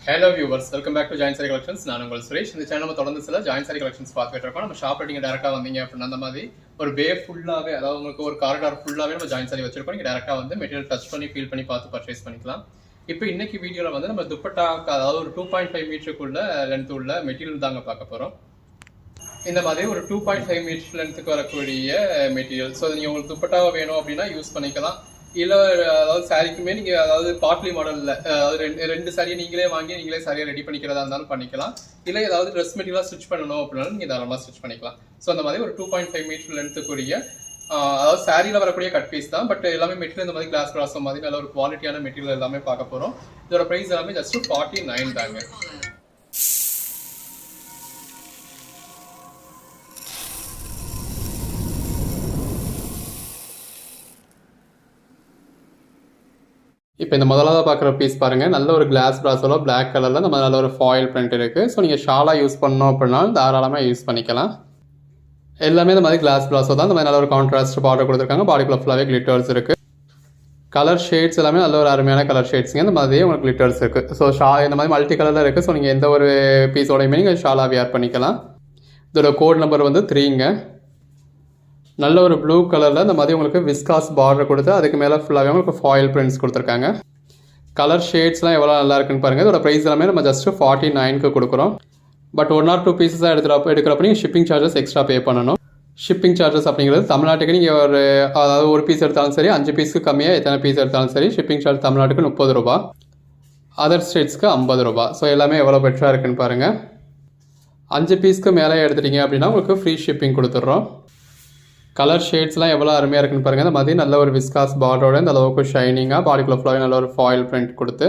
Hello viewers, welcome back to join sari collections. நான் உங்கள் சுரேஷ். இந்த சேனல் நம்ம தொடர்ந்து சில ஜாயின் சாரி கலெக்ஷன்ஸ் பார்த்துட்டு இருக்கோம். நம்ம ஷாப் நீங்கள் டேரெக்டாக வந்தீங்க அப்படின்னா அந்த மாதிரி ஒரு பே ஃபுல்லாகவே, அதாவது உங்களுக்கு ஒரு காரிடார் ஃபுல்லாகவே நம்ம ஜாயின் சாரி வச்சிருக்கோம். நீங்கள் டேரெக்டாக வந்து மெட்டீரியல் டச் பண்ணி ஃபீல் பண்ணி பார்த்து பர்ச்சேஸ் பண்ணிக்கலாம். இப்போ இன்னைக்கு வீடியோவில் வந்து நம்ம துப்பட்டாக்கு, அதாவது ஒரு 2.5 மீட்டருக்குள்ள லென்த் உள்ள மெட்டீரியல் தாங்க பார்க்க போகிறோம். இந்த மாதிரி ஒரு 2.5 மீட்டர் லென்த்துக்கு வரக்கூடிய மெட்டீரியல். ஸோ நீங்கள் உங்களுக்கு துப்பட்டாவை வேணும் அப்படின்னா யூஸ் பண்ணிக்கலாம். இல்லை அதாவது சாரிக்குமே நீங்கள் அதாவது பாட்லி மாடலில் அதாவது ரெண்டு சாரியை நீங்களே வாங்கி நீங்களே சாரியை ரெடி பண்ணிக்கிறதா இருந்தாலும் பண்ணிக்கலாம். இல்லை ஏதாவது ட்ரெஸ் மெட்டீரியலாக ஸ்டிச் பண்ணணும் அப்படின்னாலும் நீங்கள் தாராளமாக ஸ்டிச் பண்ணிக்கலாம். ஸோ அந்த மாதிரி ஒரு 2.5 மீட்டர் லென்த்துக்குரிய அதாவது சாரியில் வரக்கூடிய கட் பீஸ் தான். பட் எல்லாமே மெட்டீரியல் இந்த மாதிரி கிளாஸ் பிராசோ மாதிரி நல்ல ஒரு குவாலிட்டியான மெட்டீரியல் எல்லாமே பார்க்க போகிறோம். இதோட ப்ரைஸ் எல்லாமே ஜஸ்ட் 49 தாங்க. இப்போ இந்த முதலாவது பார்க்குற பீஸ் பாருங்கள், நல்ல ஒரு கிளாஸ் பிராஸோட பிளாக் கலரில் நம்ம நல்ல ஒரு ஃபாயில் பிரிண்ட் இருக்குது. ஸோ நீங்கள் ஷாலாக யூஸ் பண்ணோம் அப்படின்னாலும் தாராளமாக யூஸ் பண்ணிக்கலாம். எல்லாமே இந்த மாதிரி கிளாஸ் பிராஸோ தான். இந்த மாதிரி நல்ல ஒரு கான்ட்ராஸ்ட் பார்டர் கொடுத்துருக்காங்க. பாடிக்குள்ள ஃபுல்லாகவே கிளிட்டர்ஸ் இருக்குது. கலர் ஷேட்ஸ் எல்லாமே நல்ல ஒரு அருமையான கலர் ஷேட்ஸுங்க. இந்த மாதிரியே உங்களுக்கு கிளிட்டர்ஸ் இருக்குது. ஸோ இந்த மாதிரி மல்டி கலரில் இருக்குது. ஸோ நீங்கள் எந்த ஒரு பீஸோடையுமே நீங்கள் ஷாலாக வியர் பண்ணிக்கலாம். இதோட கோட் நம்பர் வந்து 3ங்க. நல்ல ஒரு ப்ளூ கலரில் இந்த மாதிரி உங்களுக்கு விஸ்காஸ் பார்டர் கொடுத்து அதுக்கு மேலே ஃபுல்லாகவே உங்களுக்கு ஃபாயில் பிரிண்ட்ஸ் கொடுத்துருக்காங்க. கலர் ஷேட்ஸ்லாம் எவ்வளோ நல்லா இருக்குன்னு பாருங்கள். இதோட ப்ரைஸ் எல்லாமே நம்ம ஜஸ்ட் 49க்கு கொடுக்குறோம். பட் 1 or 2 பீஸஸாக எடுக்கிறப்ப நீங்கள் ஷிப்பிங் சார்ஜஸ் எக்ஸ்ட்ரா பே பண்ணணும். ஷிப்பிங் சார்ஜஸ் அப்படிங்கிறது தமிழ்நாட்டுக்கு நீங்கள் அதாவது ஒரு பீஸ் எடுத்தாலும் சரி, 5 பீஸுக்கு கம்மியாக எத்தனை பீஸ் எடுத்தாலும் சரி, ஷிப்பிங் சார்ஜ் தமிழ்நாட்டுக்கு 30 ரூபா, அதர் ஸ்டேட்ஸ்க்கு 50 ரூபா. ஸோ எல்லாமே எவ்வளோ பெட்டராக இருக்குன்னு பாருங்கள். 5 பீஸ்க்கு மேலே எடுத்துட்டீங்க அப்படின்னா உங்களுக்கு ஃப்ரீ ஷிப்பிங் கொடுத்துட்றோம். கலர் ஷேட்ஸ்லாம் எவ்வளோ அருமையாக இருக்குன்னு பாருங்கள். இந்த மாதிரி நல்ல ஒரு விஸ்காஸ் பார்டரோட இந்த அளவுக்கு ஷைனிங்காக பாடிக்குள்ள ஃபுல்லாகவே நல்ல ஒரு ஃபாயில் பிரிண்ட் கொடுத்து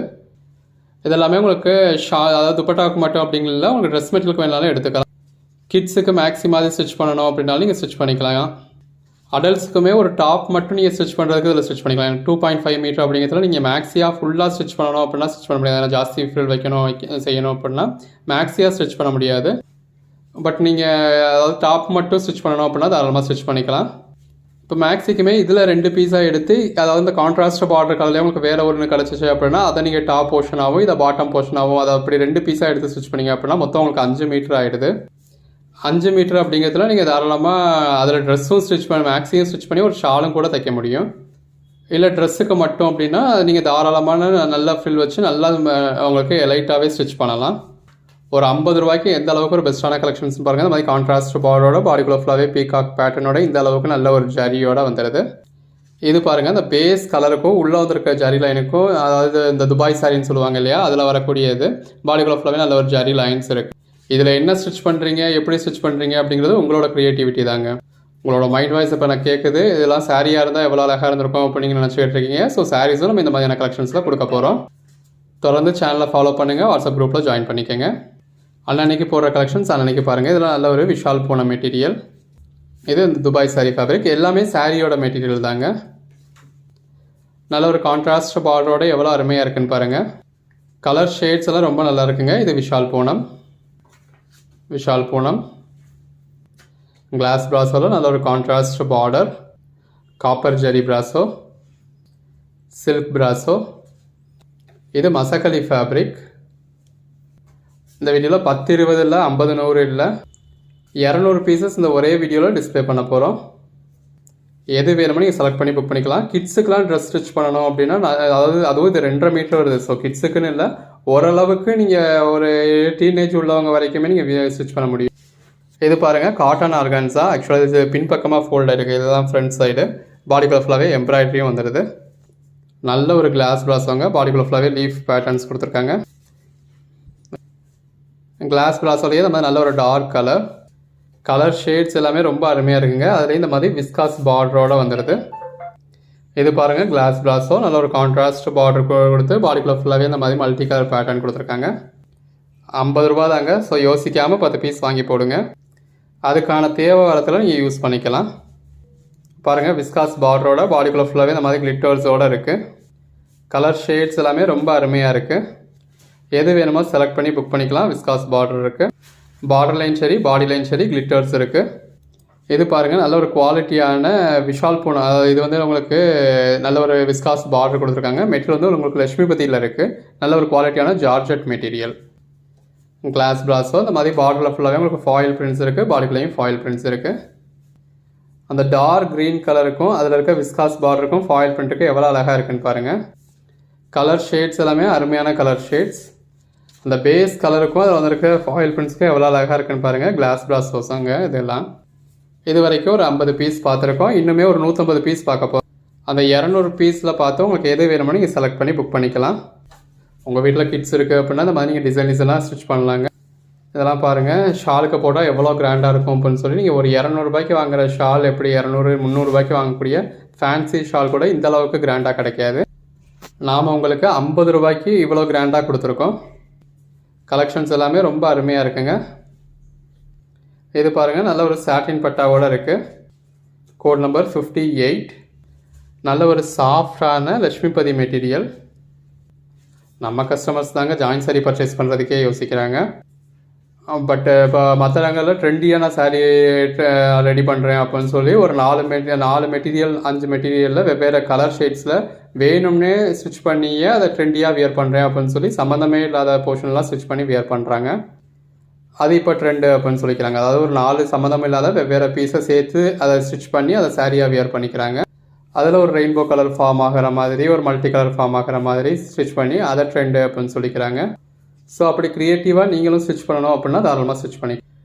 இதெல்லாமே உங்களுக்கு அதாவது துப்பட்டாவுக்கு மட்டும் அப்படிங்களா உங்களுக்கு ட்ரெஸ் மெட்டீரியலுக்கு வேணாலும் எடுத்துக்கலாம். கிட்ஸுக்கு மேக்ஸி மாதிரி ஸ்டிச் பண்ணணும் அப்படின்னாலும் நீங்கள் ஸ்டிச் பண்ணிக்கலாம். அடல்ட்ஸுக்குமே ஒரு டாப் மட்டும் நீங்கள் ஸ்டிச் பண்ணுறதுக்கு இதில் ஸ்டிச் பண்ணிக்கலாம். 2.5 மீட்டர் அப்படிங்கிறதுல நீங்கள் மேக்ஸியாக ஃபுல்லாக ஸ்டிச் பண்ணணும் அப்படின்னா ஸ்டிச் பண்ண முடியாது. ஏன்னா ஜாஸ்தி ஃபில் செய்யணும் அப்படின்னா மேக்ஸியாக ஸ்டிச் பண்ண முடியாது. பட் நீங்கள் அதாவது டாப் மட்டும் ஸ்டிச் பண்ணணும் அப்படின்னா தாராளமாக ஸ்டிச் பண்ணிக்கலாம். இப்போ மேக்ஸிக்குமே இதில் 2 பீஸாக எடுத்து, அதாவது இந்த கான்ட்ராஸ்ட் பார்டர் கலர்லேயே உங்களுக்கு வேறு ஒன்று கிடச்சிச்சு அப்படின்னா அதை நீங்கள் டாப் போர்ஷனாகவும் இதை பாட்டம் போர்ஷனாகவும் அதை அப்படி 2 பீஸாக எடுத்து ஸ்டிச் பண்ணிங்க அப்படின்னா மொத்தம் உங்களுக்கு 5 மீட்டர் ஆகிடுது. 5 மீட்டர் அப்படிங்கிறதுல நீங்கள் தாராளமாக அதில் ட்ரெஸ்ஸும் ஸ்டிச் பண்ணி மேக்ஸியும் ஸ்டிச் பண்ணி ஒரு ஷாலும் கூட தைக்க முடியும். இல்லை ட்ரெஸ்ஸுக்கு மட்டும் அப்படின்னா நீங்கள் தாராளமான நல்லா ஃபில் வச்சு நல்லா உங்களுக்கு எலைட்டாகவே ஸ்டிச் பண்ணலாம். ஒரு 50 ரூபாய்க்கு எந்த அளவுக்கு ஒரு பெஸ்ட்டான கலெக்ஷன்ஸ் பாருங்கள். இந்த மாதிரி கான்ட்ராஸ்ட் பார்டரோட பாடிக்குள்ள ஃபுல்லாகவே பீகாக் பேட்டர்னோட இந்த அளவுக்கு நல்ல ஒரு ஜரியோட வந்துடுது. இது பாருங்கள், இந்த பேஸ் கலருக்கும் உள்ளே வந்துருக்க ஜரி லைனுக்கும், அதாவது இந்த துபாய் சாரின்னு சொல்லுவாங்க இல்லையா, அதில் வரக்கூடியது பாடிக்குள்ள ஃபுல்லாகவே நல்ல ஒரு ஜரி லைன்ஸ் இருக்குது. இதில் என்ன ஸ்டிச் பண்ணுறீங்க, எப்படி ஸ்டிச் பண்ணுறீங்க அப்படிங்கிறது உங்களோட க்ரியேட்டிவிட்டி தாங்க. உங்களோட மைண்ட் வாய்ஸ் இப்போ நான் கேட்குது. இதெல்லாம் சாரியாக இருந்தால் எவ்வளோ அழகாக இருந்திருக்கும் அப்படின்னு நினச்சிக்கிட்டு இருக்கீங்க. ஸோ சாரீஸும் நம்ம இந்த மாதிரியான கலெக்ஷன்ஸில் கொடுக்க போகிறோம். தொடர்ந்து சேனலை ஃபாலோ பண்ணுங்கள், வாட்ஸ்அப் குரூப்பில் ஜாயின் பண்ணிக்கோங்க. அன்னன்னைக்கு போடுற கலெக்ஷன்ஸ் அன்னன்னைக்கு பாருங்கள். இதெல்லாம் நல்ல ஒரு விஷால் போன மெட்டீரியல். இது இந்த துபாய் சாரி ஃபேப்ரிக். எல்லாமே சாரியோட மெட்டீரியல் தாங்க. நல்ல ஒரு கான்ட்ராஸ்ட் பார்டரோட எவ்வளோ அருமையாக இருக்குன்னு பாருங்கள். கலர் ஷேட்ஸ் எல்லாம் ரொம்ப நல்லா இருக்குங்க. இது விஷால் பூனம். கிளாஸ் பிராஸோவில் நல்ல ஒரு கான்ட்ராஸ்ட் பார்டர், காப்பர் ஜெரி பிராஸோ, சில்க் பிராஸோ. இது மசக்கலி ஃபேப்ரிக். இந்த வீடியோவில் 10, 20 இல்லை, 50, 100 இல்லை, 200 பீசஸ் இந்த ஒரே வீடியோவில் டிஸ்பிளே பண்ண போகிறோம். எது வேணுமோ நீங்கள் செலக்ட் பண்ணி புக் பண்ணிக்கலாம். கிட்ஸுக்கெலாம் ட்ரெஸ் ஸ்டிச் பண்ணணும் அப்படின்னா அதாவது அதுவும் இது 2.5 மீட்டர் வருது. ஸோ கிட்ஸுக்குன்னு இல்லை, ஓரளவுக்கு நீங்கள் ஒரு டீனேஜ் உள்ளவங்க வரைக்குமே நீங்கள் ஸ்டிச் பண்ண முடியும். இது பாருங்கள், காட்டன் ஆர்கான்ஸா. ஆக்சுவலாக இது பின்பக்கமாக ஃபோல்ட் ஆகிருக்கு. இதுதான் ஃப்ரண்ட் சைடு. பாடிக்குள்ள ஃபுல்லாகவே எம்ப்ராய்டரியும் வந்துடுது. நல்ல ஒரு கிளாஸ் பிராஸோங்க. பாடிக்குள்ள ஃபுல்லாகவே லீஃப் பேட்டர்ன்ஸ் கொடுத்துருக்காங்க. கிளாஸ் பிராஸோடையே இந்த மாதிரி நல்ல ஒரு டார்க் கலர் ஷேட்ஸ் எல்லாமே ரொம்ப அருமையாக இருக்குங்க. அதுலேயும் இந்த மாதிரி விஸ்காஸ் பார்டரோட வந்துடுது. இது பாருங்கள், கிளாஸ் பிராஸோ நல்ல ஒரு கான்ட்ராஸ்ட் பார்டர் கொடுத்து பாடிக்குள்ள ஃபுல்லாகவே இந்த மாதிரி மல்டி கலர் பேட்டர்ன் கொடுத்துருக்காங்க. 50 ரூபா தாங்க. ஸோ யோசிக்காமல் 10 பீஸ் வாங்கி போடுங்க. அதுக்கான தேவை வரத்தில் நீங்கள் யூஸ் பண்ணிக்கலாம். பாருங்கள், விஸ்காஸ் பார்டரோட பாடிக்குள்ள ஃபுல்லாகவே இந்த மாதிரி கிளிட்டர்ஸோடு இருக்குது. கலர் ஷேட்ஸ் எல்லாமே ரொம்ப அருமையாக இருக்குது. எது வேணுமோ செலக்ட் பண்ணி புக் பண்ணிக்கலாம். விஸ்காஸ் பார்டர் இருக்குது. பார்டர் லைன் சரி, பாடி லைன் சரி, கிளிட்டர்ஸ் இருக்குது. இது பாருங்கள் நல்ல ஒரு குவாலிட்டியான விஷால் பூனை, அதாவது இது வந்து உங்களுக்கு நல்ல ஒரு விஸ்காஸ் பார்டர் கொடுத்துருக்காங்க. மெட்டீரியல் வந்து உங்களுக்கு லட்சுமிபதியில் இருக்குது. நல்ல ஒரு குவாலிட்டியான ஜார்ஜெட் மெட்டீரியல் கிளாஸ் பிராஸோ. இந்த மாதிரி பார்டரில் ஃபுல்லாகவே உங்களுக்கு ஃபாயில் பிரிண்ட்ஸ் இருக்குது, பாடிக்குள்ளேயும் ஃபாயில் பிரிண்ட்ஸ் இருக்குது. அந்த டார்க் க்ரீன் கலருக்கும் அதில் இருக்க விஸ்காஸ் பார்டருக்கும் ஃபாயில் பிரிண்ட்டுக்கு எவ்வளோ அழகாக இருக்குன்னு பாருங்கள். கலர் ஷேட்ஸ் எல்லாமே அருமையான கலர் ஷேட்ஸ். அந்த பேஸ் கலருக்கும் அதில் வந்துருக்க ஃபாயில் பிரிண்ட்ஸ்க்கும் எவ்வளோ அழகாக இருக்குன்னு பாருங்கள். கிளாஸ் பிராஸோஸாங்க இதெல்லாம். இது வரைக்கும் ஒரு 50 பீஸ் பார்த்துருக்கோம். இன்னுமே ஒரு 150 பீஸ் பார்க்க போகிறோம். அந்த 200 பீஸில் பார்த்து உங்களுக்கு எது வேணுமோ நீங்கள் செலக்ட் பண்ணி புக் பண்ணிக்கலாம். உங்கள் வீட்டில் கிட்ஸ் இருக்குது அப்படின்னா இந்த மாதிரி நீங்கள் டிசைனாக ஸ்டிச் பண்ணலாங்க. இதெல்லாம் பாருங்கள், ஷாலுக்கு போட்டால் எவ்வளோ கிராண்டாக இருக்கும் அப்படின்னு சொல்லி நீங்கள் ஒரு 200 ரூபாய்க்கு வாங்குகிற ஷால் எப்படி 200 300 ரூபாய்க்கு வாங்கக்கூடிய ஃபேன்சி ஷால் கூட இந்த அளவுக்கு கிராண்டாக கிடைக்காது. நாம் உங்களுக்கு 50 ரூபாய்க்கு இவ்வளோ கிராண்டாக கொடுத்துருக்கோம். கலெக்ஷன்ஸ் எல்லாமே ரொம்ப அருமையாக இருக்குங்க. இது பாருங்கள், நல்ல ஒரு சாட்டின் பட்டாவோடு இருக்குது. Code number 58. நல்ல ஒரு சாஃப்டான லட்சுமிபதி மெட்டீரியல். நம்ம கஸ்டமர்ஸ் தாங்க ஜாயின் சாரீ பர்ச்சேஸ் பண்ணுறதுக்கே யோசிக்கிறாங்க. பட் இப்போ மற்ற இடங்களில் ட்ரெண்டியான சாரீ ரெடி பண்ணுறேன் அப்படின்னு சொல்லி ஒரு 4 மெட்டீரியல் 5 மெட்டீரியலில் வெவ்வேறு கலர் ஷேட்ஸில் வேணும்னே ஸ்டிச் பண்ணியே அதை ட்ரெண்டியாக வியர் பண்ணுறேன் அப்படின்னு சொல்லி சம்மந்தமே இல்லாத போர்ஷன்லாம் ஸ்டிச் பண்ணி வியர் பண்ணுறாங்க. அது இப்போ ட்ரெண்டு அப்படின்னு சொல்லிக்கிறாங்க. அதாவது ஒரு 4 சம்மந்தம் இல்லாத வெவ்வேறு பீஸை சேர்த்து அதை ஸ்டிச் பண்ணி அதை சாரியாக வியர் பண்ணிக்கிறாங்க. அதில் ஒரு ரெயின்போ கலர் ஃபார்ம் ஆகிற மாதிரி, ஒரு மல்டி கலர் ஃபார்ம் ஆகிற மாதிரி ஸ்டிச் பண்ணி அதை ட்ரெண்டு அப்படின்னு சொல்லிக்கிறாங்க. ஸோ அப்படி க்ரியேட்டிவாக நீங்களும் ஸ்டிச் பண்ணணும் அப்படின்னா தாராளமாக ஸ்டிச் பண்ணி.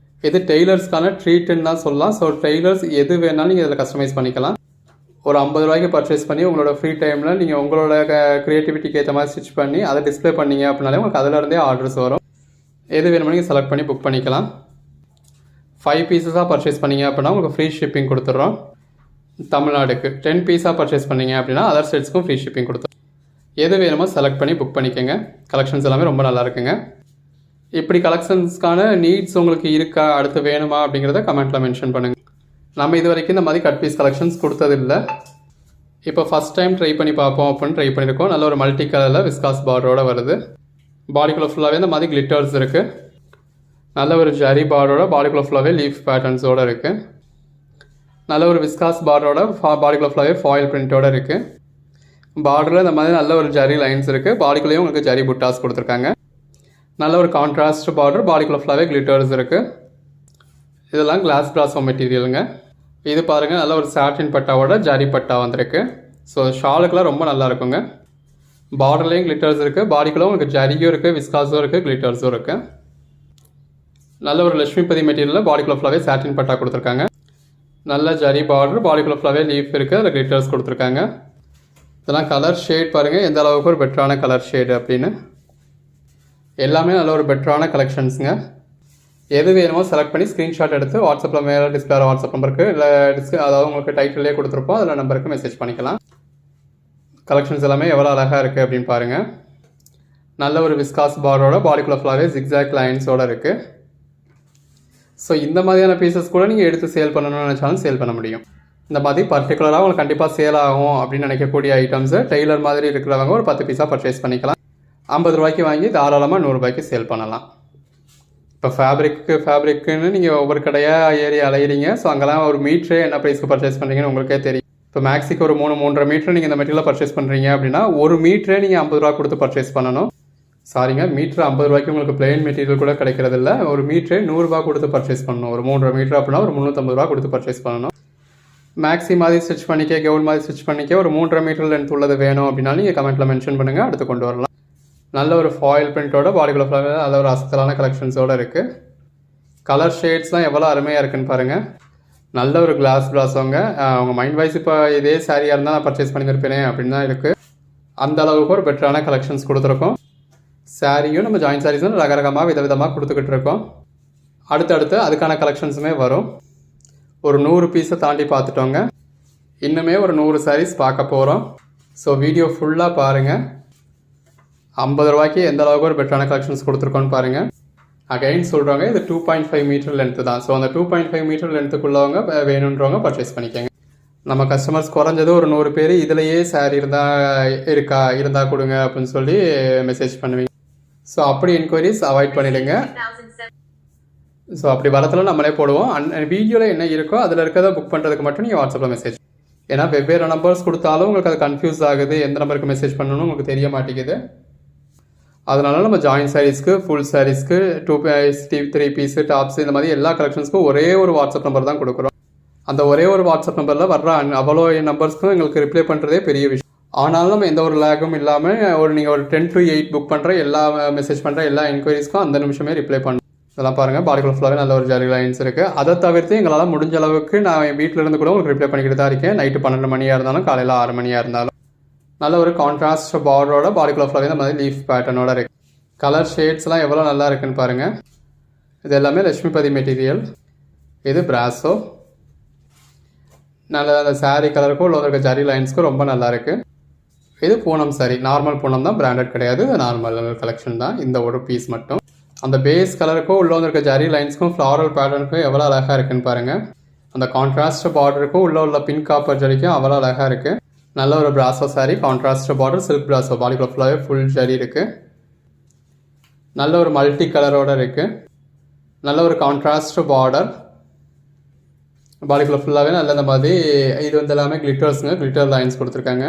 இது டெய்லர்ஸ்க்கான ட்ரீட்டுன்னு தான் சொல்லலாம். ஸோ டெய்லர்ஸ் எது வேணாலும் நீங்கள் இதில் கஸ்டமைஸ் பண்ணிக்கலாம். ஒரு 50 ரூபாய்க்கு பர்ச்சேஸ் பண்ணி உங்களோட ஃப்ரீ டைமில் நீங்கள் உங்களோட க்ரியேட்டிவிட்டிக்கு ஏற்ற மாதிரி ஸ்டிச் பண்ணி அதை டிஸ்பிளே பண்ணீங்க அப்படின்னாலே உங்களுக்கு அதிலருந்தே ஆர்டர்ஸ் வரும். எது வேணுமோ நீங்கள் செலக்ட் பண்ணி புக் பண்ணிக்கலாம். 5 பீஸஸாக பர்ச்சேஸ் பண்ணிங்க அப்படின்னா உங்களுக்கு ஃப்ரீ ஷிப்பிங் கொடுத்துட்றோம் தமிழ்நாடுக்கு. 10 பீஸாக பர்ச்சேஸ் பண்ணிங்க அப்படின்னா அதர் ஸ்டேட்ஸ்க்கும் ஃப்ரீ ஷிப்பிங் கொடுத்துரும். எது வேணுமோ செலக்ட் பண்ணி புக் பண்ணிக்கோங்க. கலெக்ஷன்ஸ் எல்லாமே ரொம்ப நல்லா இருக்குங்க. இப்படி கலெக்ஷன்ஸ்க்கான நீட்ஸ் உங்களுக்கு இருக்கா, அடுத்து வேணுமா அப்படிங்கிறத கமெண்ட்டில் மென்ஷன் பண்ணுங்கள். நம்ம இது வரைக்கும் இந்த மாதிரி கட் பீஸ் கலெக்ஷன்ஸ் கொடுத்ததில்லை. இப்போ ஃபஸ்ட் டைம் ட்ரை பண்ணி பார்ப்போம் அப்படின்னு ட்ரை பண்ணியிருக்கோம். நல்ல ஒரு மல்டி கலரில் விஸ்காஸ் பார்டரோட வருது. பாடிக்குள்ளே ஃபுல்லாகவே இந்த மாதிரி கிளிட்டர்ஸ் இருக்குது. நல்ல ஒரு ஜரி பார்டரோட பாடிக்குள்ளே ஃபுல்லாகவே லீஃப் பேட்டர்ன்ஸோடு இருக்குது. நல்ல ஒரு விஸ்காஸ் பார்டரோட பாடிக்குள்ளே ஃபுல்லாகவே ஃபாயில் பிரிண்ட்டோடு இருக்குது. பார்டரில் இந்த மாதிரி நல்ல ஒரு ஜரி லைன்ஸ் இருக்குது. பாடிக்குள்ளேயும் உங்களுக்கு ஜரி புட்டாஸ் கொடுத்துருக்காங்க. நல்ல ஒரு கான்ட்ராஸ்ட் பார்டர், பாடிக்குள்ளே ஃபுல்லாகவே கிளிட்டர்ஸ் இருக்குது. இதெல்லாம் கிளாஸ் பிராஸோ மெட்டீரியலுங்க. இது பாருங்கள், நல்ல ஒரு சாட்டின் பட்டாவோட ஜரி பட்டா வந்திருக்கு. ஸோ ஷாலுக்கெலாம் ரொம்ப நல்லா இருக்குங்க. பார்டர்லேயும் கிளிட்டர்ஸ் இருக்குது, பாடிக்குள்ளே உங்களுக்கு ஜரியும் இருக்குது, விஸ்காஸும் இருக்குது, கிளிட்டர்ஸும் இருக்குது. நல்ல ஒரு லட்சுமிபதி மெட்டீரியலில் பாடிக்குள்ளே ஃபுல்லாகவே சாட்டின் பட்டா கொடுத்துருக்காங்க. நல்ல ஜரி பார்டர், பாடிக்குள்ளே ஃபுல்லாகவே லீஃப் இருக்குது, அதில் கிளிட்டர்ஸ் கொடுத்துருக்காங்க. இதெல்லாம் கலர் ஷேட் பாருங்கள் எந்த அளவுக்கு ஒரு பெட்டரான கலர் ஷேடு அப்படின்னு. எல்லாமே நல்ல ஒரு பெட்டரான கலெக்ஷன்ஸுங்க. எது வேணுமோ செலக்ட் பண்ணி ஸ்க்ரீன்ஷாட் எடுத்து வாட்ஸ்அப்பில் மேலே டிஸ்பிளே வாட்ஸ்அப் நம்பருக்கு இல்லை அதாவது உங்களுக்கு டைட்டிலே கொடுத்துருப்போம், அதில் நம்பருக்கு மெசேஜ் பண்ணிக்கலாம். கலெக்ஷன்ஸ் எல்லாமே எவ்வளோ அழகாக இருக்குது அப்படின்னு பாருங்கள். நல்ல ஒரு விஸ்காஸ் பார்டரோட பாடிக்குள்ளே ஃபுல்லாகவே ஜிக்ஸாக் லைன்ஸோடு இருக்குது. ஸோ இந்த மாதிரியான பீசஸ் கூட நீங்கள் எடுத்து சேல் பண்ணணும்னு நினச்சாலும் சேல் பண்ண முடியும். இந்த மாதிரி பர்டிகுலராக உங்களுக்கு கண்டிப்பாக சேல் ஆகும் அப்படின்னு நினைக்கக்கூடிய ஐட்டம்ஸு டெய்லர் மாதிரி இருக்கிறவங்க ஒரு 10 பீஸாக பர்ச்சேஸ் பண்ணிக்கலாம். 50 ரூபாய்க்கு வாங்கி தாராளமாக 100 ரூபாய்க்கு சேல் பண்ணலாம். இப்போ ஃபேப்ரிக்குன்னு நீங்கள் ஒவ்வொரு கடையாக ஏறி அலையிறீங்க. ஸோ அங்கெல்லாம் ஒரு மீட்ரு என்ன ப்ரைஸ்க்கு பர்ச்சேஸ் பண்ணுறீங்கன்னு உங்களுக்கே தெரியும். இப்போ மேக்ஸிக்கு ஒரு 3-3.5 மீட்ரு நீங்கள் இந்த மெட்டீரியல் பர்ச்சேஸ் பண்ணுறீங்க அப்படின்னா ஒரு மீட்டரே நீங்கள் 50 ரூபா கொடுத்து பர்ச்சேஸ் பண்ணணும். சாரிங்க, மீட்ரு 50 ரூபாய்க்கு உங்களுக்கு பிளெயின் மெட்டீரியல் கூட கிடைக்கிறதில்ல. ஒரு மீட்ரே 100 ரூபா கொடுத்து பர்ச்சேஸ் பண்ணணும். ஒரு 3.5 மீட்டர் அப்படின்னா ஒரு 350 ரூபா கொடுத்து பர்ச்சேஸ் பண்ணணும். மேக்ஸி மாதிரி ஸ்டிச் பண்ணிக்க, கவுன் மாதிரி ஸ்டிச் பண்ணிக்க ஒரு 3.5 மீட்டர் லென்த் உள்ளது வேணும் அப்படின்னாலும் நீங்கள் கமெண்ட்டில் மென்ஷன் பண்ணுங்கள், அடுத்து கொண்டு வரலாம். நல்ல ஒரு ஃபாயில் பிரிண்ட்டோட பாடிக்குள்ளே ஃபுல்லாகவே நல்ல ஒரு அசத்தலான கலெக்ஷன்ஸோடு இருக்குது. கலர் ஷேட்ஸ்லாம் எவ்வளோ அருமையாக இருக்குன்னு பாருங்கள். நல்ல ஒரு கிளாஸ் பிராஸோங்க. அவங்க மைண்ட் வைஸ் இப்போ இதே சாரியாக இருந்தால் நான் பர்ச்சேஸ் பண்ணியிருப்பேனே அப்படின்னு தான் இருக்குது. அந்த அளவுக்கு ஒரு பெட்டரான கலெக்ஷன்ஸ் கொடுத்துருக்கோம். சாரியும் நம்ம ஜாயின் சாரீஸும் ரகரகமாக விதவிதமாக கொடுத்துக்கிட்டு இருக்கோம். அடுத்தடுத்து அதுக்கான கலெக்ஷன்ஸுமே வரும். ஒரு 100 பீஸை தாண்டி பார்த்துட்டோங்க. இன்னுமே ஒரு 100 சாரீஸ் பார்க்க போகிறோம். ஸோ வீடியோ ஃபுல்லாக பாருங்கள். 50 ரூபாய்க்கு எந்த அளவுக்கு ஒரு பெட்டரான கலெக்ஷன்ஸ் கொடுத்துருக்கோன்னு பாருங்கள். அகைன் சொல்கிறவங்க இது 2.5 மீட்டர் லென்த்து தான். ஸோ அந்த 2.5 மீட்டர் லென்த்துக்குள்ளவங்க வேணுன்றவங்க பர்ச்சேஸ் பண்ணிக்கோங்க. நம்ம கஸ்டமர்ஸ் குறைஞ்சது ஒரு 100 பேர் இதிலையே சாரி இருந்தால் கொடுங்க அப்படின்னு சொல்லி மெசேஜ் பண்ணுவீங்க. ஸோ அப்படி என்கொயரிஸ் அவாய்ட் பண்ணிவிடுங்க. ஸோ அப்படி வரத்துல நம்மளே போடுவோம். வீடியோவில் என்ன இருக்கோ அதில் இருக்கிறத புக் பண்ணுறதுக்கு மட்டும் நீங்கள் வாட்ஸ்அப்பில் மெசேஜ். ஏன்னா வெவ்வேறு நம்பர்ஸ் கொடுத்தாலும் உங்களுக்கு அது கன்ஃபியூஸ் ஆகுது, எந்த நம்பருக்கு மெசேஜ் பண்ணணும்னு உங்களுக்கு தெரிய மாட்டேங்குது. அதனால நம்ம ஜாயின் சாரீஸ்க்கு, ஃபுல் சாரீஸ்க்கு, 2 பீஸ், 3 பீஸு, டாப்ஸ் இந்த மாதிரி எல்லா கலெக்ஷன்ஸ்க்கும் ஒரே ஒரு வாட்ஸ்அப் நம்பர் தான் கொடுக்குறோம். அந்த ஒரே ஒரு வாட்ஸ்அப் நம்பரில் வர்ற அவ்வளோ நம்பர்ஸ்க்கும் எங்களுக்கு ரிப்ளை பண்ணுறதே பெரிய விஷயம். ஆனாலும் நம்ம எந்த ஒரு லேகும் இல்லாமல் நீங்கள் ஒரு 10 to 8 புக் பண்ணுற எல்லா மெசேஜ் பண்ணுற எல்லா என்கொயரிஸ்க்கும் அந்த நிமிஷமே ரிப்ளை பண்ணணும். இதெல்லாம் பாருங்கள், பாடிக்குள்ள ஃபுல்லாகவே நல்ல ஒரு ஜரி லைன்ஸ் இருக்குது. அதை தவிர்த்து எங்களால் முடிஞ்ச அளவுக்கு நான் என் வீட்டில் இருந்து கூட உங்களுக்கு ரிப்ளை பண்ணிக்கிட்டு தான் இருக்கேன். நைட்டு 12 மணியாக இருந்தாலும் காலையில் 6 மணியாக இருந்தாலும். நல்ல ஒரு கான்ட்ராஸ்ட் பார்டரோட பாடிக்குள்ள ஃபுல்லாகவே இந்த மாதிரி லீஃப் பேட்டர்னோட இருக்குது. கலர் ஷேட்ஸ்லாம் எவ்வளோ நல்லா இருக்குன்னு பாருங்கள். இது எல்லாமே லட்சுமிபதி மெட்டீரியல். இது பிராஸோ. நல்ல அந்த சாரீ கலருக்கும் உள்ள இருக்க ஜரி லைன்ஸ்க்கும் ரொம்ப நல்லா இருக்குது. இது பூனம் சாரி, நார்மல் பூனம் தான், பிராண்டட் கிடையாது, நார்மல் கலெக்ஷன் தான். இந்த ஒரு பீஸ் மட்டும் அந்த பேஸ் கலருக்கும் உள்ள இருக்க ஜரி லைன்ஸ்க்கும் ஃப்ளாரல் பேட்டர்னுக்கும் எவ்வளோ அழகாக இருக்குன்னு பாருங்கள். அந்த கான்ட்ராஸ்ட் பார்டருக்கும் உள்ள பிங்க் காப்பர் ஜரிக்கும் அவ்வளோ அழகாக இருக்குது. நல்ல ஒரு brasso sari, contrast border, silk brasso, பாடிக்குள்ள ஃபுல்லாகவே ஃபுல் ஜரி இருக்குது. நல்ல ஒரு மல்டி கலரோட இருக்குது. நல்ல ஒரு கான்ட்ராஸ்ட் பார்டர், பாடிக்குள்ள ஃபுல்லாகவே நல்ல இந்த மாதிரி. இது வந்து எல்லாமே கிளிட்டர்ஸுங்க, கிளிட்டர் லைன்ஸ் கொடுத்துருக்காங்க.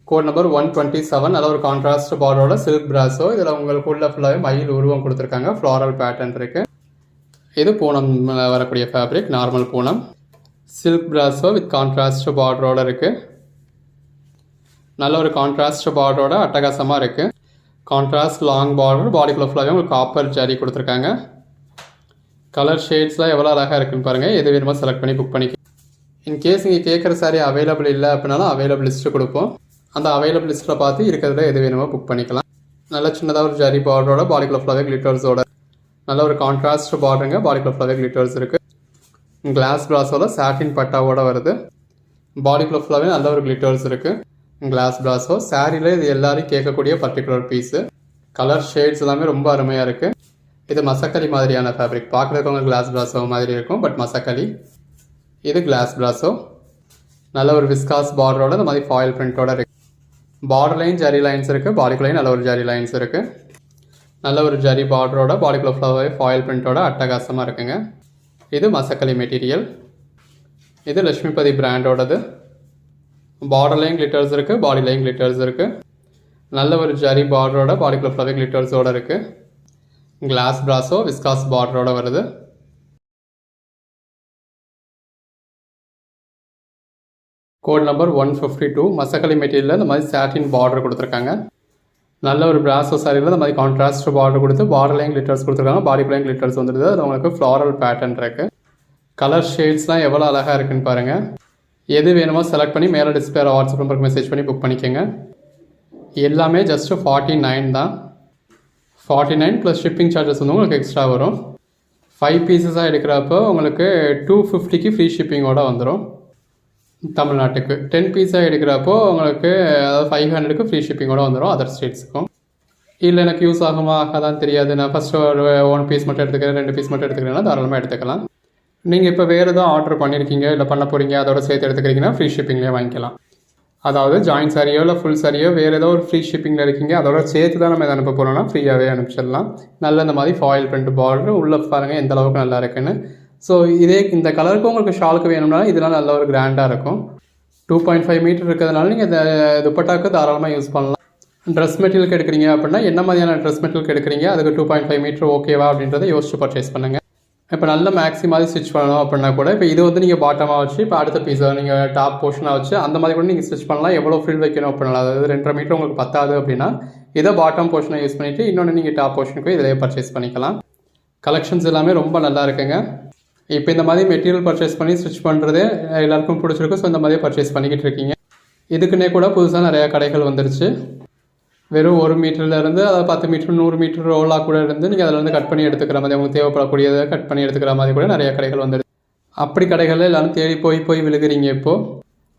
Code number 127. நல்ல ஒரு கான்ட்ராஸ்ட் பார்டரோட சில்க் பிராஸோ. இதில் உங்களுக்கு உள்ள ஃபுல்லாகவே மயில் உருவம் கொடுத்துருக்காங்க, ஃப்ளாரல் பேட்டர்ன் இருக்குது. இது பூனம் வரக்கூடிய fabric, normal poonam. Silk brasso with contrast பார்டரோட இருக்குது. நல்ல ஒரு கான்ட்ராஸ்ட் பார்டரோட அட்டகாசமாக இருக்குது. கான்ட்ராஸ்ட் லாங் பார்டர், பாடிக்குள்ள ஃபுல்லாகவே உங்களுக்கு காப்பர் ஜரி கொடுத்துருக்காங்க. கலர் ஷேட்ஸ்லாம் எவ்வளோ அழகாக இருக்குன்னு பாருங்கள். எது வேணுமோ செலக்ட் பண்ணி புக் பண்ணிக்க. இன்கேஸ் நீங்கள் கேட்குற சாரி அவைலபிள் இல்லை அப்படின்னாலும் அவைலபிள் லிஸ்ட்டு கொடுப்போம். அந்த அவைலபிள் லிஸ்ட்டில் பார்த்து இருக்கிறதுல எது வேணுமோ புக் பண்ணிக்கலாம். நல்ல சின்னதாக ஒரு ஜரி பார்டரோட, பாடிக்குள்ள ஃபுல்லாகவே கிளிட்டர்ஸோட நல்ல ஒரு கான்ட்ராஸ்ட் பார்டருங்க, பாடிக்குள்ள ஃபுல்லாகவே கிளிட்டர்ஸ் இருக்குது. கிளாஸ் பிராஸோட சாட்டின் பட்டாவோட வருது. பாடிக்குள்ள ஃபுல்லாகவே நல்ல ஒரு கிளிட்டர்ஸ் இருக்குது. கிளாஸ் பிராஸோ சாரியில் இது எல்லாரும் கேட்கக்கூடிய பர்டிகுலர் பீஸு. கலர் ஷேட்ஸ் எல்லாமே ரொம்ப அருமையாக இருக்குது. இது மசக்களி மாதிரியான ஃபேப்ரிக், பார்க்குறதுக்கு கிளாஸ் பிராஸோ மாதிரி இருக்கும், பட் மசக்களி. இது கிளாஸ் பிராஸோ. நல்ல ஒரு விஸ்காஸ் பார்டரோட இந்த மாதிரி ஃபாயில் பிரிண்டோட இருக்குது. பார்டர்லையும் ஜரி லைன்ஸ் இருக்குது, பாடிக்குள்ளையும் நல்ல ஒரு ஜரி லைன்ஸ் இருக்குது. நல்ல ஒரு ஜரி பார்டரோட, பாடிக்குள்ள ஃபுல்லாகவே ஃபாயில் பிரிண்டோட அட்டகாசமாக இருக்குங்க. இது மசக்களி மெட்டீரியல். இது லட்சுமிபதி பிராண்டோடது. பார்டர்லையும் கிளிட்டர்ஸ் இருக்குது, பாடிலையும் கிளிட்டர்ஸ் இருக்குது. நல்ல ஒரு ஜரி பார்டரோட, பாடிக்குள்ள ஃபுல்லாகவே கிளிட்டர்ஸோடு இருக்குது. கிளாஸ் பிராஸோ விஸ்காஸ் பார்டரோட வருது. Code number 152. மசக்களி மெட்டீரியலில் இந்த மாதிரி சாட்டின் பார்டர் கொடுத்துருக்காங்க. நல்ல ஒரு பிராஸோ சாரியில் இந்த மாதிரி கான்ட்ராஸ்ட் பார்டர் கொடுத்து பார்டர்லையும் கிளிட்டர்ஸ் கொடுத்துருக்காங்க, பாடிக்குள்ளையும் கிளிட்டர்ஸ் வந்துடுது. அது உங்களுக்கு ஃப்ளாரல் பேட்டர்ன் இருக்குது. கலர் ஷேட்ஸ்லாம் எவ்வளோ அழகாக இருக்குன்னு பாருங்கள். எது வேணுமோ செலக்ட் பண்ணி மேலே டிஸ்பிளே வாட்ஸ்அப் நம்பருக்கு மெசேஜ் பண்ணி புக் பண்ணிக்கோங்க. எல்லாமே ஜஸ்ட்டு 49 தான். 49 ப்ளஸ் ஷிப்பிங் சார்ஜஸ் வந்து உங்களுக்கு எக்ஸ்ட்ரா வரும். 5 பீசஸாக எடுக்கிறப்போ உங்களுக்கு 250க்கு ஃப்ரீ ஷிப்பிங்கோடு வந்துடும் தமிழ்நாட்டுக்கு. 10 பீஸாக எடுக்கிறப்போ உங்களுக்கு அதாவது 500க்கு ஃப்ரீ ஷிப்பிங்கோடு வந்துடும் அதர் ஸ்டேட்ஸுக்கும். இல்லை எனக்கு யூஸ் ஆகுமா ஆகாதான் தெரியாது, நான் ஃபஸ்ட்டு ஒரு 1 பீஸ் மட்டும் எடுத்துக்கிறேன், 2 பீஸ் மட்டும் எடுத்துக்கிறேன்னா தாராளமாக எடுத்துக்கலாம். நீங்கள் இப்போ வேறு எதுவும் ஆர்டர் பண்ணியிருக்கீங்க, இல்லை பண்ண போகிறீங்க, அதோட சேர்த்து எடுத்துக்கிறீங்கன்னா ஃப்ரீ ஷிப்பிங்லேயே வாங்கிக்கலாம். அதாவது ஜாயின் சாரியோ இல்லை ஃபுல் சாரியோ வேறு ஏதோ ஒரு ஃப்ரீ ஷிப்பிங்கில் இருக்கீங்க, அதோட சேர்த்து தான் நம்ம இதை அனுப்ப போகிறோம்னா ஃப்ரீயாகவே அனுப்பிச்சிடலாம். நல்ல இந்த மாதிரி ஃபாயில் பிரிண்ட் பார்டர் உள்ளே பாருங்கள் எந்த அளவுக்கு நல்லா இருக்குன்னு. ஸோ இதே இந்த கலருக்கு உங்களுக்கு ஷாலுக்கு வேணும்னா இதெல்லாம் நல்ல ஒரு கிராண்டாக இருக்கும். 2.5 மீட்டர் இருக்கிறதுனால நீங்கள் இந்த துப்பட்டாக்கு தாராளமாக யூஸ் பண்ணலாம். ட்ரெஸ் மெட்டீரியலுக்கு எடுக்கிறீங்க அப்படின்னா என்ன மாதிரியான ட்ரெஸ் மெட்டீரியலுக்கு எடுக்கிறீங்க, அதுக்கு 2.5 மீட்டர் ஓகேவா அப்படின்றத யோசிச்சு பர்ச்சேஸ் பண்ணுங்கள். இப்போ நல்ல மேக்ஸி மாதிரி ஸ்டிச் பண்ணணும் அப்படின்னா கூட இப்போ இது வந்து நீங்கள் பாட்டமாக வச்சு இப்போ அடுத்த பீஸை நீங்கள் டாப் போர்ஷனாக வச்சு அந்த மாதிரி கூட நீங்கள் ஸ்டிச் பண்ணலாம். எவ்வளோ ஃபில் வைக்கணும் அப்படின்னா அதாவது 2.5 மீட்டர் உங்களுக்கு பத்தாது அப்படின்னா இதை பாட்டம் போர்ஷனை யூஸ் பண்ணிவிட்டு இன்னொன்று நீங்கள் டாப் போர்ஷனுக்கு இதிலே பர்ச்சேஸ் பண்ணிக்கலாம். கலெக்ஷன்ஸ் எல்லாமே ரொம்ப நல்லா இருக்குங்க. இப்போ இந்த மாதிரி மெட்டீரியல் பர்ச்சேஸ் பண்ணி ஸ்டிச் பண்ணுறது எல்லாருக்கும் பிடிச்சிருக்கு. ஸோ இந்த மாதிரியே பர்ச்சேஸ் பண்ணிக்கிட்டு இருக்கீங்க. இதுக்குன்னே கூட புதுசாக நிறையா கடைகள் வந்துருச்சு. வெறும் 1 மீட்டர்லேருந்து அதாவது 10 மீட்டர் 100 மீட்டர் ரோலாக கூட இருந்து நீங்கள் அதிலேருந்து கட் பண்ணி எடுத்துக்கிற மாதிரி உங்களுக்கு தேவைப்படக்கூடியதை கட் பண்ணி எடுத்துக்கிற மாதிரி கூட நிறையா கடைகள் வந்துடுது. அப்படி கடைகளில் எல்லோரும் தேடி போய் விழுகிறீங்க. இப்போது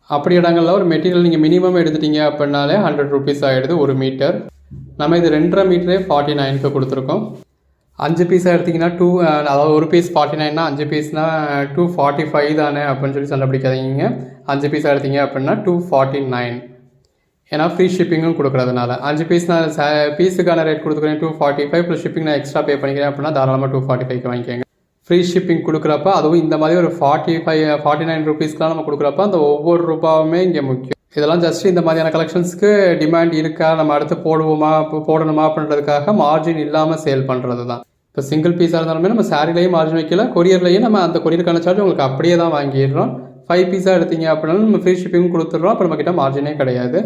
அப்படி இடங்களில் ஒரு மெட்டீரியல் நீங்கள் மினிமம் எடுத்துட்டீங்க அப்படின்னாலே 100 ருபீஸ் ஆகிடுது 1 மீட்டர். நம்ம இது 2.5 மீட்டரே 49க்கு கொடுத்துருக்கோம். 5 பீஸாக எடுத்திங்கன்னா அதாவது 1 பீஸ் 49னா 5 பீஸ்னால் 245 தானே அப்படின்னு சொல்லி சண்டை பிடிக்காதீங்க. 5 பீஸாக எடுத்தீங்க அப்படின்னா 249. ஏன்னா ஃப்ரீ ஷிப்பிங்கும் கொடுக்குறதுனால 5 பீஸ் நான் பீஸுக்கான ரேட் கொடுத்துக்கிறேன் 245 ப்ளஸ் ஷிப்பிங் நான் எக்ஸ்ட்ரா பே பண்ணிக்கிறேன் அப்படின்னா தாராளமாக 245 வாங்கிக்கோங்க. ஃப்ரீ ஷிப்பிங் கொடுக்குறப்ப அதுவும் இந்த மாதிரி ஒரு 49 ருபீஸ்க்குலாம் நம்ம கொடுக்குறப்ப அந்த ஒவ்வொரு ரூபாவுமே இங்கே முக்கியம். இதெல்லாம் ஜஸ்ட் இந்த மாதிரியான கலெக்ஷன்ஸ்க்கு டிமாண்ட் இருக்கா, நம்ம அடுத்து போடணுமா அப்படின்றதுக்காக மார்ஜின் இல்லாமல் சேல் பண்ணுறது தான். இப்போ சிங்கிள் பீஸாக இருந்தாலுமே நம்ம சாரிலையும் மார்ஜின் வைக்கல, கொரியர்லையும் நம்ம அந்த கொரியருக்கான சார்ஜ் உங்களுக்கு அப்படியே தான் வாங்கிடுறோம். 5 பீஸாக எடுத்தீங்க அப்படின்னாலும் நம்ம ஃப்ரீ ஷிப்பிங் கொடுத்துட்றோம். அப்போ நம்மக்கிட்ட மார்ஜினே கிடையாது.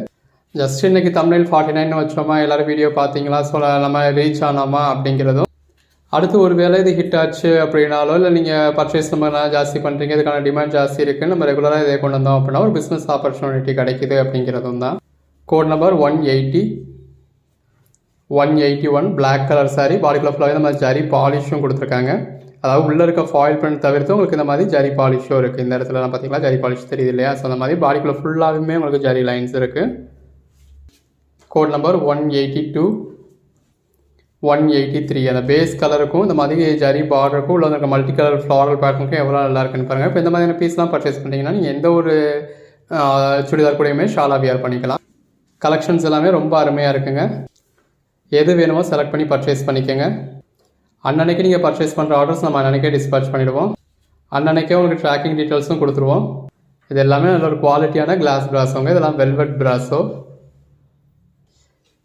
ஜஸ்ட் இன்றைக்கி thumbnail 49 வச்சோமா, எல்லோரும் வீடியோ பார்த்தீங்களா, நம்ம ரீச் ஆனோமா அப்படிங்கிறதும், அடுத்து ஒரு வேளை இது ஹிட் ஆச்சு அப்படின்னாலோ இல்லை நீங்கள் பர்ச்சேஸ் நம்ம ஜாஸ்தி பண்ணுறீங்க, இதுக்கான டிமாண்ட் ஜாஸ்தி இருக்குது, நம்ம ரெகுலராக இதை கொண்டு வந்தோம் அப்படின்னா ஒரு பிஸ்னஸ் ஆப்பர்ச்சுனிட்டி கிடைக்குது அப்படிங்கிறதும் தான். Code number 181 black colour sari, பாடிக்குள்ள ஃபுல்லாகவே இந்த மாதிரி ஜரி பாலிஷும் கொடுத்துருக்காங்க. அதாவது உள்ளே இருக்க ஃபாயில் பிரிண்ட் தவிர்த்து உங்களுக்கு இந்த மாதிரி ஜரி பாலிஷும் இருக்குது. இந்த இடத்துலலாம் பார்த்தீங்களா ஜரி பாலிஷ் தெரியுது இல்லையா? ஸோ அந்த மாதிரி பாடிக்குள்ள ஃபுல்லாகவே உங்களுக்கு ஜரி லைன்ஸ் இருக்குது. கோட் நம்பர் 182 183 அந்த பேஸ் கலருக்கும் இந்த மாதிரி ஜரி பார்டருக்கும் உள்ள இருக்க மல்டி கலர் ஃப்ளாரல் பேட்டர்னுக்கும் எவ்வளோ நல்லா இருக்குன்னு பாருங்கள். இப்போ இந்த மாதிரியான பீஸ்லாம் பர்ச்சேஸ் பண்ணிட்டீங்கன்னா நீங்கள் எந்த ஒரு சுடிதார் கூடயுமே ஷாலா வியர் பண்ணிக்கலாம். கலெக்ஷன்ஸ் எல்லாமே ரொம்ப அருமையாக இருக்குங்க. எது வேணுமோ செலக்ட் பண்ணி பர்ச்சேஸ் பண்ணிக்கோங்க. அன்னன்னைக்கு நீங்கள் பர்ச்சேஸ் பண்ணுற ஆர்டர்ஸ் நம்ம அன்னன்னைக்கே டிஸ்பேச் பண்ணிவிடுவோம். அன்னன்னைக்கே உங்களுக்கு ட்ராக்கிங் டீட்டெயில்ஸும் கொடுத்துருவோம். இது எல்லாமே நல்ல ஒரு குவாலிட்டியான கிளாஸ் பிராஸோங்க. இதெல்லாம் வெல்வெட் பிராஸோ.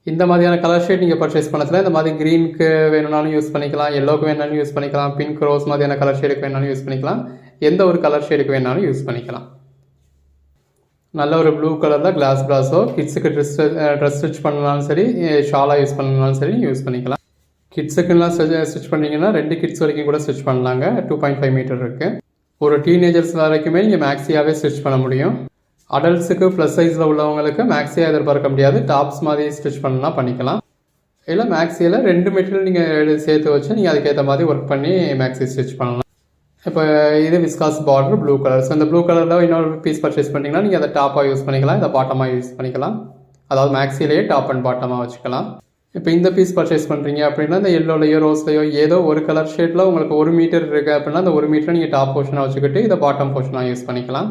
இந்த மாதிரியான கலர் ஷேட் நீங்கள் பர்ச்சேஸ் பண்ணதில் இந்த மாதிரி க்ரீனுக்கு வேணும்னாலும் யூஸ் பண்ணிக்கலாம், எல்லோக்கு வேணாலும் யூஸ் பண்ணிக்கலாம், பிங்க் ரோஸ் மாதிரியான கலர் ஷேடுக்கு வேணாலும் யூஸ் பண்ணிக்கலாம், எந்த ஒரு கலர் ஷேடுக்கு வேணாலும் யூஸ் பண்ணிக்கலாம். நல்ல ஒரு ப்ளூ கலரில் கிளாஸ் பிராஸோ. கிட்ஸுக்கு ட்ரெஸ் ஸ்டிச் பண்ணாலும் சரி, ஷாலாக யூஸ் பண்ணாலும் சரி யூஸ் பண்ணிக்கலாம். கிட்ஸுக்குலாம் ஸ்டிச் பண்ணிங்கன்னா 2 கிட்ஸ் வரைக்கும் கூட ஸ்டிச் பண்ணலாங்க. 2.5 மீட்டர் இருக்குது. ஒரு டீனேஜர்ஸ் வரைக்குமே நீங்கள் மேக்ஸியாகவே ஸ்டிச் பண்ண முடியும். அடல்ட்ஸுக்கு ப்ளஸ் சைஸில் உள்ளவங்களுக்கு மேக்ஸியாக எதிர்பார்க்க முடியாது, டாப்ஸ் மாதிரி ஸ்டிச் பண்ணலாம் பண்ணிக்கலாம். இல்லை மேக்ஸியில் 2 மெட்டீரியல் நீங்கள் சேர்த்து வச்சு நீங்கள் அதுக்கேற்ற மாதிரி ஒர்க் பண்ணி மேக்ஸி ஸ்டிச் பண்ணலாம். இப்போ இது viscose border blue colour. So இந்த ப்ளூ கலரில் இன்னொரு பீஸ் பர்ச்சேஸ் பண்ணிங்கன்னா நீங்கள் அதை டாப்பாக யூஸ் பண்ணிக்கலாம், இதை பாட்டமாக யூஸ் பண்ணிக்கலாம். அதாவது மேக்ஸிலேயே டாப் அண்ட் பாட்டமாக வச்சுக்கலாம். இப்போ இந்த பீஸ் பர்ச்சேஸ் பண்ணுறீங்க அப்படின்னா இந்த எல்லோலையோ ரோஸ்லையோ ஏதோ ஒரு கலர் ஷேட்டில் உங்களுக்கு 1 மீட்டர் இருக்குது அப்படின்னா அந்த 1 மீட்டரை நீங்கள் டாப் போர்ஷனாக வச்சுக்கிட்டு இதை பாட்டம் போர்ஷனாக யூஸ் பண்ணிக்கலாம்.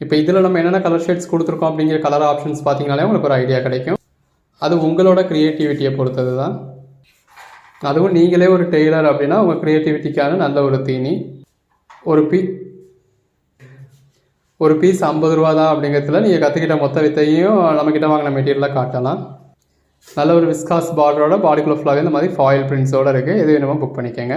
இப்போ இதில் நம்ம என்னென்ன கலர் ஷேட்ஸ் கொடுத்துருக்கோம் அப்படிங்கிற கலர் ஆப்ஷன்ஸ் பார்த்தீங்கனாலே உங்களுக்கு ஒரு ஐடியா கிடைக்கும். அது உங்களோட க்ரியேட்டிவிட்டியை பொறுத்தது தான். அதுவும் நீங்களே ஒரு டெய்லர் அப்படின்னா உங்கள் க்ரியேட்டிவிட்டிக்கான நல்ல ஒரு தீனி. ஒரு பீஸ் 50 ரூபா தான் அப்படிங்கிறதுல நீங்கள் கற்றுக்கிட்ட மொத்த வித்தையும் நம்மக்கிட்ட வாங்கின மெட்டீரியலாக காட்டலாம். நல்ல ஒரு விஸ்காஸ் பார்டரோட பாடிக்குள்ள ஃபுல்லாகவே இந்த மாதிரி ஃபாயில் பிரிண்ட்ஸோடு இருக்குது. எது வேணுமோ புக் பண்ணிக்கோங்க.